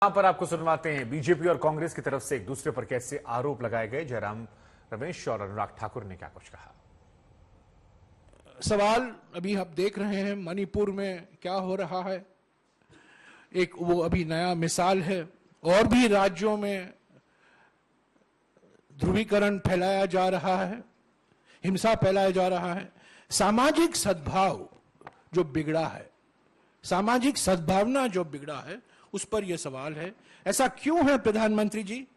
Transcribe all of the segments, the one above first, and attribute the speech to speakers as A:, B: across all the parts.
A: यहां पर आपको सुनवाते हैं बीजेपी और कांग्रेस की तरफ से एक दूसरे पर कैसे आरोप लगाए गए। जयराम रमेश और अनुराग ठाकुर ने क्या कुछ कहा।
B: सवाल अभी आप देख रहे हैं मणिपुर में क्या हो रहा है, एक वो अभी नया मिसाल है। और भी राज्यों में ध्रुवीकरण फैलाया जा रहा है, हिंसा फैलाया जा रहा है। सामाजिक सद्भाव जो बिगड़ा है, सामाजिक सद्भावना जो बिगड़ा है, उस पर यह सवाल है। ऐसा क्यों है प्रधानमंत्री जी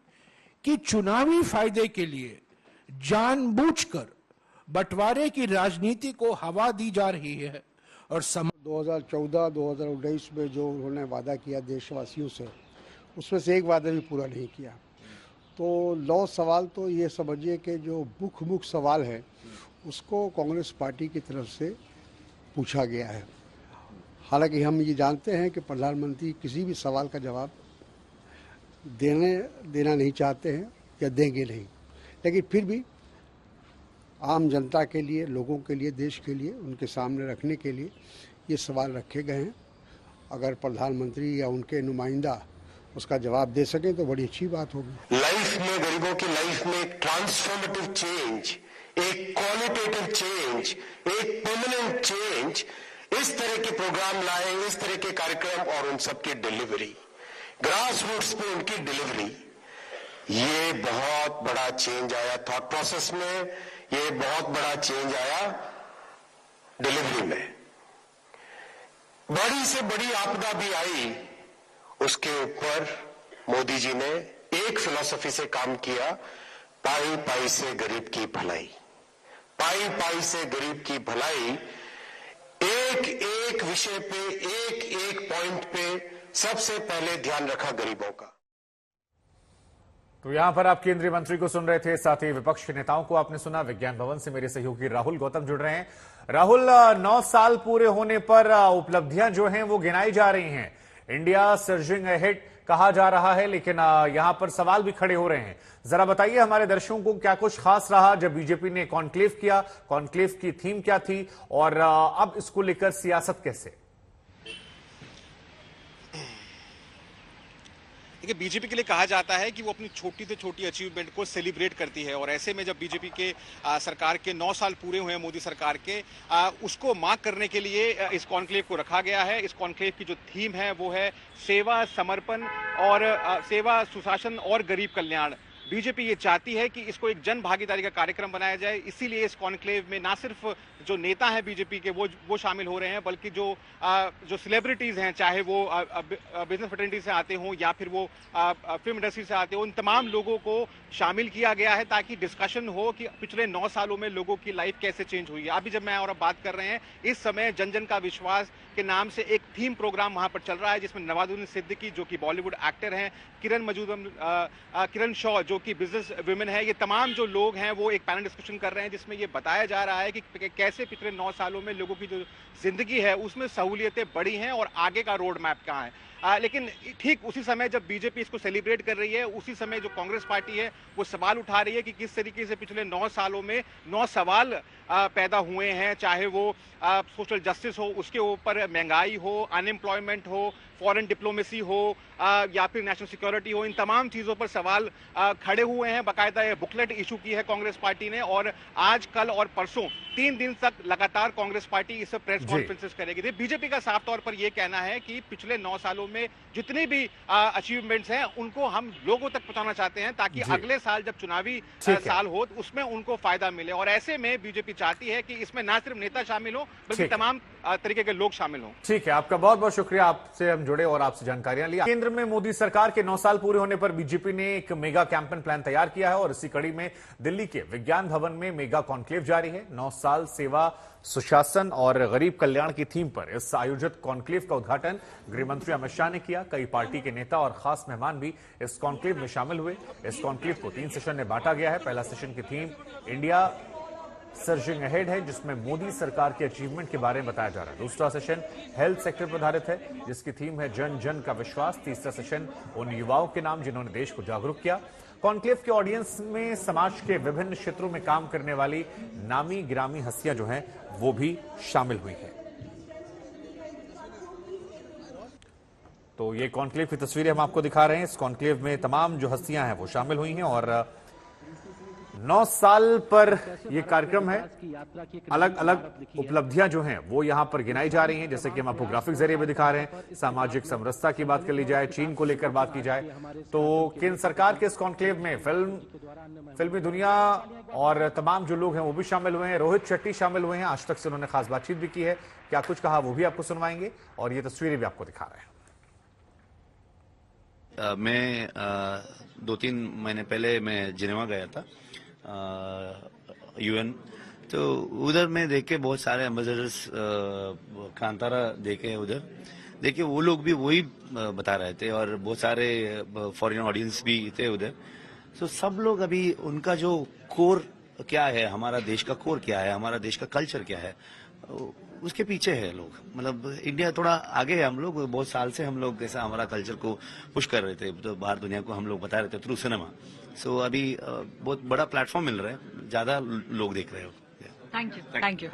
B: कि चुनावी फायदे के लिए जानबूझकर बंटवारे की राजनीति को हवा दी जा रही है। और
C: 2014-2019 में जो उन्होंने वादा किया देशवासियों से, उसमें से एक वादा भी पूरा नहीं किया। तो 9 सवाल तो ये समझिए कि जो मुख्य सवाल है उसको कांग्रेस पार्टी की तरफ से पूछा गया है। हालांकि हम ये जानते हैं कि प्रधानमंत्री किसी भी सवाल का जवाब देना नहीं चाहते हैं या देंगे नहीं, लेकिन फिर भी आम जनता के लिए, लोगों के लिए, देश के लिए उनके सामने रखने के लिए ये सवाल रखे गए हैं। अगर प्रधानमंत्री या उनके नुमाइंदा उसका जवाब दे सकें तो बड़ी अच्छी बात होगी।
D: लाइफ में, गरीबों की लाइफ में एक ट्रांसफॉर्मेटिव चेंज, एक क्वालिटेटिव चेंज, एक परमानेंट चेंज, इस तरह के प्रोग्राम लाए, इस तरह के कार्यक्रम और उन सबकी डिलीवरी, ग्रास रूट्स पे उनकी डिलीवरी, ये बहुत बड़ा चेंज आया थॉट प्रोसेस में, ये बहुत बड़ा चेंज आया डिलीवरी में। बड़ी से बड़ी आपदा भी आई, उसके ऊपर मोदी जी ने एक फिलॉसफी से काम किया, पाई पाई से गरीब की भलाई, पाई पाई से गरीब की भलाई। एक एक विषय पे, एक एक पॉइंट पे सबसे पहले ध्यान रखा गरीबों का।
A: तो यहां पर आप केंद्रीय मंत्री को सुन रहे थे, साथ ही विपक्ष के नेताओं को आपने सुना। विज्ञान भवन से मेरे सहयोगी राहुल गौतम जुड़ रहे हैं। राहुल, 9 साल पूरे होने पर उपलब्धियां जो हैं वो गिनाई जा रही हैं। इंडिया सर्जिंग अहेड कहा जा रहा है, लेकिन यहां पर सवाल भी खड़े हो रहे हैं। जरा बताइए हमारे दर्शकों को क्या कुछ खास रहा जब बीजेपी ने कॉन्क्लेव किया, कॉन्क्लेव की थीम क्या थी और अब इसको लेकर सियासत कैसे?
E: देखिए, बीजेपी के लिए कहा जाता है कि वो अपनी छोटी से छोटी अचीवमेंट को सेलिब्रेट करती है, और ऐसे में जब बीजेपी के सरकार के 9 साल पूरे हुए हैं, मोदी सरकार के, उसको मार्क करने के लिए इस कॉन्क्लेव को रखा गया है। इस कॉन्क्लेव की जो थीम है वो है सेवा, समर्पण और सेवा, सुशासन और गरीब कल्याण। बीजेपी ये चाहती है कि इसको एक जन भागीदारी का कार्यक्रम बनाया जाए, इसीलिए इस कॉन्क्लेव में ना सिर्फ जो नेता हैं बीजेपी के वो शामिल हो रहे हैं, बल्कि जो सेलिब्रिटीज हैं, चाहे वो बिजनेस फ्रेटर्निटी से आते हों या फिर वो फिल्म इंडस्ट्री से आते हों, उन तमाम लोगों को शामिल किया गया है ताकि डिस्कशन हो कि पिछले 9 सालों में लोगों की लाइफ कैसे चेंज हुई है। अभी जब मैं और अब बात कर रहे हैं, इस समय जन जन का विश्वास के नाम से एक थीम प्रोग्राम वहां पर चल रहा है, जिसमें नवाजुद्दीन सिद्दीकी जो कि बॉलीवुड एक्टर हैं, किरण शॉ जो कि बिजनेस वुमेन है, ये तमाम जो लोग हैं वो एक पैनल डिस्कशन कर रहे हैं, जिसमें ये बताया जा रहा है कि कैसे पिछले 9 सालों में लोगों की जो जिंदगी है उसमें सहूलियतें बढ़ी हैं और आगे का रोड मैप कहाँ है। लेकिन ठीक उसी समय जब बीजेपी इसको सेलिब्रेट कर रही है, उसी समय जो कांग्रेस पार्टी है वो सवाल उठा रही है कि किस तरीके से पिछले 9 सालों में 9 सवाल पैदा हुए हैं, चाहे वो सोशल जस्टिस हो, उसके ऊपर महंगाई हो, अनएम्प्लॉयमेंट हो, फॉरेन डिप्लोमेसी हो या फिर नेशनल सिक्योरिटी हो, इन तमाम चीजों पर सवाल खड़े हुए हैं। बाकायदा ये बुकलेट इशू की है कांग्रेस पार्टी ने, और आज, कल और परसों 3 दिन तक लगातार कांग्रेस पार्टी इस प्रेस कॉन्फ्रेंसेस करेगी। बीजेपी का साफ तौर पर यह कहना है कि पिछले 9 सालों में जितनी भी अचीवमेंट्स हैं उनको हम लोगों तक पहुंचाना चाहते हैं, ताकि अगले साल जब चुनावी साल हो तो उसमें उनको फायदा मिले। और ऐसे में बीजेपी चाहती है कि इसमें ना सिर्फ नेता शामिल हो बल्कि तमाम तरीके के लोग शामिल हों।
A: ठीक है, आपका बहुत बहुत शुक्रिया, आपसे हम जुड़े और आपसे जानकारियां ली। केंद्र में मोदी सरकार के 9 साल पूरे होने पर बीजेपी ने एक मेगा कैंपेन प्लान तैयार किया है और इसी कड़ी में दिल्ली के विज्ञान भवन में मेगा कॉन्क्लेव जारी है। 9 साल सेवा, सुशासन और गरीब कल्याण की थीम पर इस आयोजित कॉन्क्लेव का उद्घाटन गृह मंत्री अमित शाह ने किया। कई पार्टी के नेता और खास मेहमान भी इस कॉन्क्लेव में शामिल हुए। इस कॉन्क्लेव को 3 सेशन में बांटा गया है। पहला सेशन की थीम इंडिया सर्जिंग अहेड है, जिसमें मोदी सरकार के अचीवमेंट के बारे में बताया जा रहा है। दूसरा सेशन हेल्थ सेक्टर पर आधारित है, जिसकी थीम है जन जन का विश्वास। तीसरा सेशन उन युवाओं के नाम जिन्होंने देश को जागरूक किया। कॉन्क्लेव के ऑडियंस में समाज के विभिन्न क्षेत्रों में काम करने वाली नामी गिरामी हस्तियां जो हैं वो भी शामिल हुई है। तो ये कॉन्क्लेव की तस्वीरें हम आपको दिखा रहे हैं। इस कॉन्क्लेव में तमाम जो हस्तियां हैं वो शामिल हुई हैं और 9 साल पर ये कार्यक्रम है। अलग अलग उपलब्धियां जो हैं वो यहां पर गिनाई जा रही हैं, जैसे कि हम आपको ग्राफिक जरिए में दिखा रहे हैं। सामाजिक समरसता की बात कर ली जाए, चीन को लेकर बात की जाए, तो केंद्र सरकार के इस कॉन्क्लेव में फिल्मी दुनिया और तमाम जो लोग हैं वो भी शामिल हुए हैं। रोहित शेट्टी शामिल हुए हैं, आज तक से उन्होंने खास बातचीत भी की है। क्या कुछ कहा वो भी आपको सुनवाएंगे और ये तस्वीरें भी आपको दिखा रहे हैं।
F: मैं 2-3 महीने पहले मैं जिनेवा गया था यूएन, तो उधर मैं देखे बहुत सारे एम्बेसडर्स कांतारा देखे। उधर देखिए वो लोग भी वही बता रहे थे और बहुत सारे फॉरेन ऑडियंस भी थे उधर। तो सब लोग अभी उनका जो कोर क्या है, हमारा देश का कोर क्या है, हमारा देश का कल्चर क्या है, उसके पीछे है लोग। मतलब इंडिया थोड़ा आगे है, हम लोग बहुत साल से हम लोग ऐसा हमारा कल्चर को पुश कर रहे थे, तो बाहर दुनिया को हम लोग बता रहे थे थ्रू सिनेमा। सो अभी बहुत बड़ा प्लेटफॉर्म मिल रहा है, ज्यादा लोग देख रहे हो।
G: Thank you.